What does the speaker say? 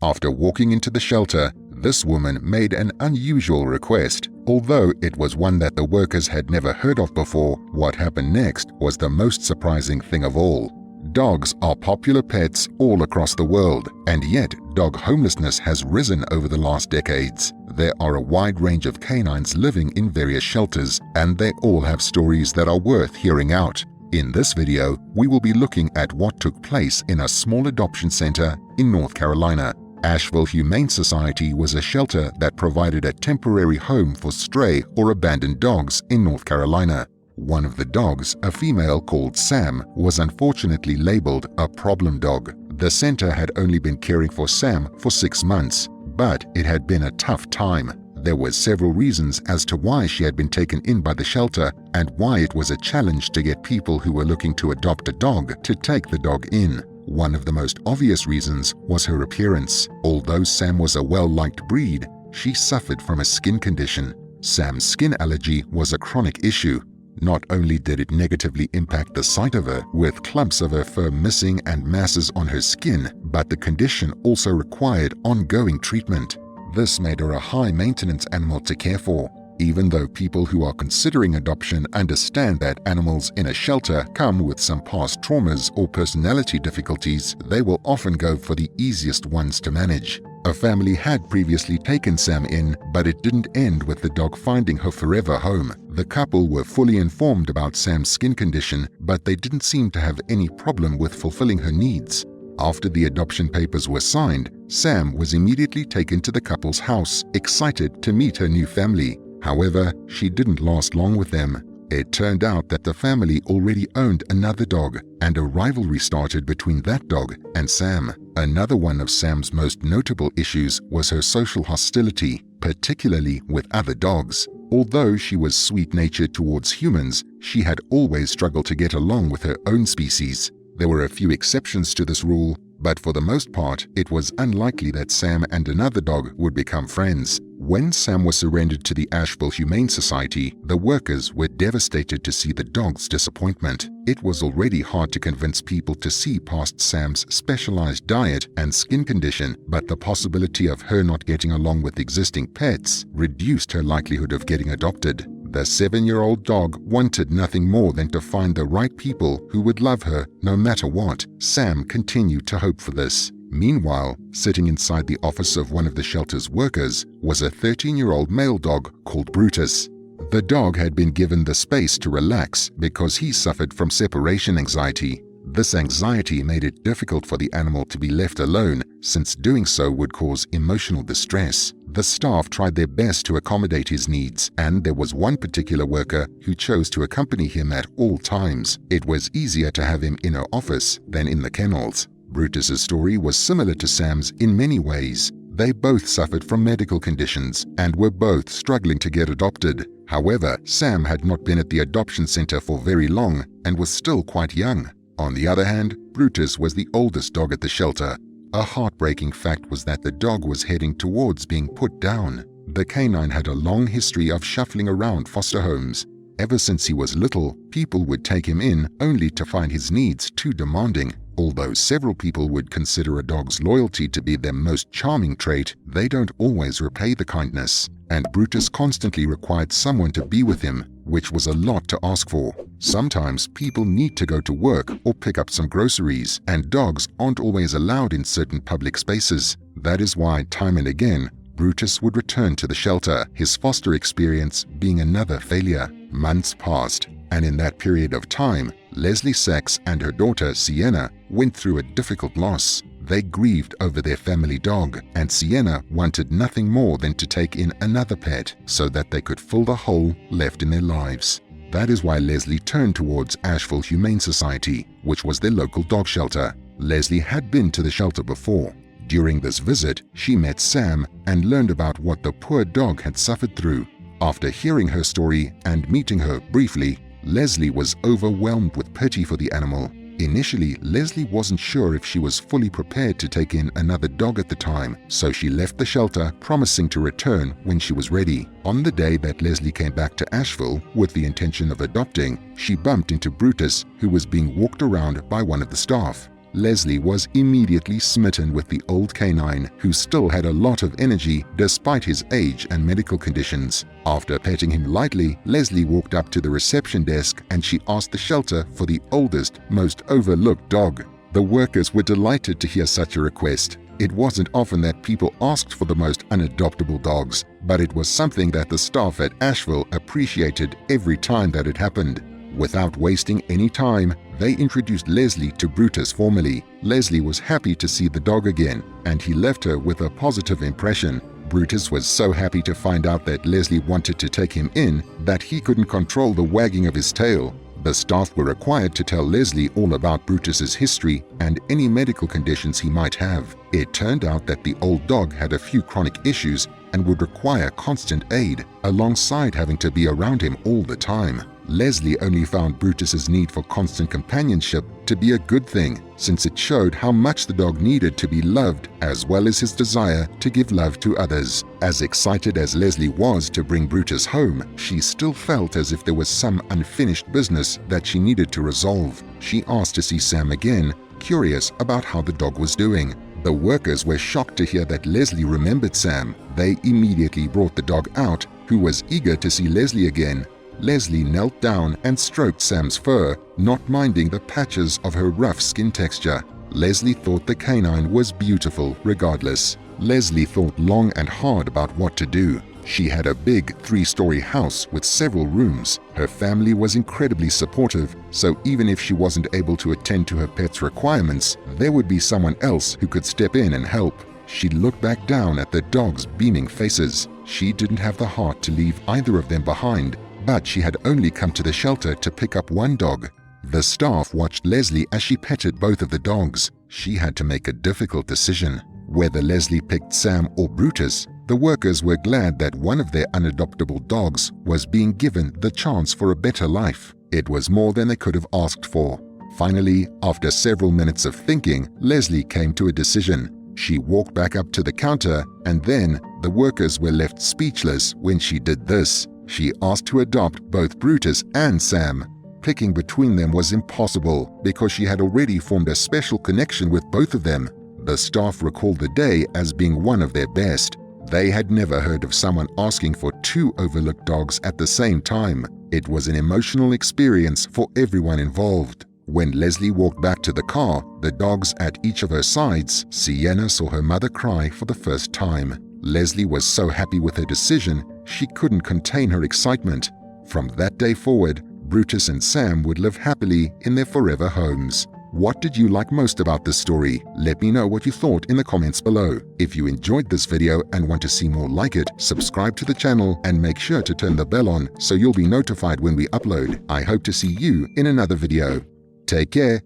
After walking into the shelter, this woman made an unusual request. Although it was one that the workers had never heard of before, what happened next was the most surprising thing of all. Dogs are popular pets all across the world, and yet dog homelessness has risen over the last decades. There are a wide range of canines living in various shelters, and they all have stories that are worth hearing out. In this video, we will be looking at what took place in a small adoption center in North Carolina. Asheville Humane Society was a shelter that provided a temporary home for stray or abandoned dogs in North Carolina. One of the dogs, a female called Sam, was unfortunately labeled a problem dog. The center had only been caring for Sam for 6 months, but it had been a tough time. There were several reasons as to why she had been taken in by the shelter and why it was a challenge to get people who were looking to adopt a dog to take the dog in. One of the most obvious reasons was her appearance. Although Sam was a well-liked breed, she suffered from a skin condition. Sam's skin allergy was a chronic issue. Not only did it negatively impact the sight of her, with clumps of her fur missing and masses on her skin, but the condition also required ongoing treatment. This made her a high-maintenance animal to care for. Even though people who are considering adoption understand that animals in a shelter come with some past traumas or personality difficulties, they will often go for the easiest ones to manage. A family had previously taken Sam in, but it didn't end with the dog finding her forever home. The couple were fully informed about Sam's skin condition, but they didn't seem to have any problem with fulfilling her needs. After the adoption papers were signed, Sam was immediately taken to the couple's house, excited to meet her new family. However, she didn't last long with them. It turned out that the family already owned another dog, and a rivalry started between that dog and Sam. Another one of Sam's most notable issues was her social hostility, particularly with other dogs. Although she was sweet-natured towards humans, she had always struggled to get along with her own species. There were a few exceptions to this rule, but for the most part, it was unlikely that Sam and another dog would become friends. When Sam was surrendered to the Asheville Humane Society, the workers were devastated to see the dog's disappointment. It was already hard to convince people to see past Sam's specialized diet and skin condition, but the possibility of her not getting along with existing pets reduced her likelihood of getting adopted. The 7-year-old dog wanted nothing more than to find the right people who would love her no matter what. Sam continued to hope for this. Meanwhile, sitting inside the office of one of the shelter's workers was a 13-year-old male dog called Brutus. The dog had been given the space to relax because he suffered from separation anxiety. This anxiety made it difficult for the animal to be left alone, since doing so would cause emotional distress. The staff tried their best to accommodate his needs, and there was one particular worker who chose to accompany him at all times. It was easier to have him in her office than in the kennels. Brutus's story was similar to Sam's in many ways. They both suffered from medical conditions and were both struggling to get adopted. However, Sam had not been at the adoption center for very long and was still quite young. On the other hand, Brutus was the oldest dog at the shelter. A heartbreaking fact was that the dog was heading towards being put down. The canine had a long history of shuffling around foster homes. Ever since he was little, people would take him in only to find his needs too demanding. Although several people would consider a dog's loyalty to be their most charming trait, they don't always repay the kindness. And Brutus constantly required someone to be with him, which was a lot to ask for. Sometimes people need to go to work or pick up some groceries, and dogs aren't always allowed in certain public spaces. That is why, time and again, Brutus would return to the shelter, his foster experience being another failure. Months passed, and in that period of time, Leslie Sachs and her daughter Sienna went through a difficult loss. They grieved over their family dog, and Sienna wanted nothing more than to take in another pet so that they could fill the hole left in their lives. That is why Leslie turned towards Asheville Humane Society, which was their local dog shelter. Leslie had been to the shelter before. During this visit, she met Sam and learned about what the poor dog had suffered through. After hearing her story and meeting her briefly, Leslie was overwhelmed with pity for the animal. Initially, Leslie wasn't sure if she was fully prepared to take in another dog at the time, so she left the shelter, promising to return when she was ready. On the day that Leslie came back to Asheville with the intention of adopting, she bumped into Brutus, who was being walked around by one of the staff. Leslie was immediately smitten with the old canine, who still had a lot of energy despite his age and medical conditions. After petting him lightly, Leslie walked up to the reception desk and she asked the shelter for the oldest, most overlooked dog. The workers were delighted to hear such a request. It wasn't often that people asked for the most unadoptable dogs, but it was something that the staff at Asheville appreciated every time that it happened. Without wasting any time, they introduced Leslie to Brutus formally. Leslie was happy to see the dog again, and he left her with a positive impression. Brutus was so happy to find out that Leslie wanted to take him in that he couldn't control the wagging of his tail. The staff were required to tell Leslie all about Brutus's history and any medical conditions he might have. It turned out that the old dog had a few chronic issues and would require constant aid, alongside having to be around him all the time. Leslie only found Brutus's need for constant companionship to be a good thing, since it showed how much the dog needed to be loved, as well as his desire to give love to others. As excited as Leslie was to bring Brutus home, she still felt as if there was some unfinished business that she needed to resolve. She asked to see Sam again, curious about how the dog was doing. The workers were shocked to hear that Leslie remembered Sam. They immediately brought the dog out, who was eager to see Leslie again. Leslie knelt down and stroked Sam's fur, not minding the patches of her rough skin texture. Leslie thought the canine was beautiful regardless. Leslie thought long and hard about what to do. She had a big 3-story house with several rooms. Her family was incredibly supportive, so even if she wasn't able to attend to her pet's requirements, there would be someone else who could step in and help. She looked back down at the dogs' beaming faces. She didn't have the heart to leave either of them behind, but she had only come to the shelter to pick up one dog. The staff watched Leslie as she petted both of the dogs. She had to make a difficult decision. Whether Leslie picked Sam or Brutus, the workers were glad that one of their unadoptable dogs was being given the chance for a better life. It was more than they could have asked for. Finally, after several minutes of thinking, Leslie came to a decision. She walked back up to the counter, and then the workers were left speechless when she did this. She asked to adopt both Brutus and Sam. Picking between them was impossible because she had already formed a special connection with both of them. The staff recalled the day as being one of their best. They had never heard of someone asking for 2 overlooked dogs at the same time. It was an emotional experience for everyone involved. When Leslie walked back to the car, the dogs at each of her sides, Sienna saw her mother cry for the first time. Leslie was so happy with her decision, she couldn't contain her excitement. From that day forward, Brutus and Sam would live happily in their forever homes. What did you like most about this story? Let me know what you thought in the comments below. If you enjoyed this video and want to see more like it, subscribe to the channel and make sure to turn the bell on so you'll be notified when we upload. I hope to see you in another video. Take care.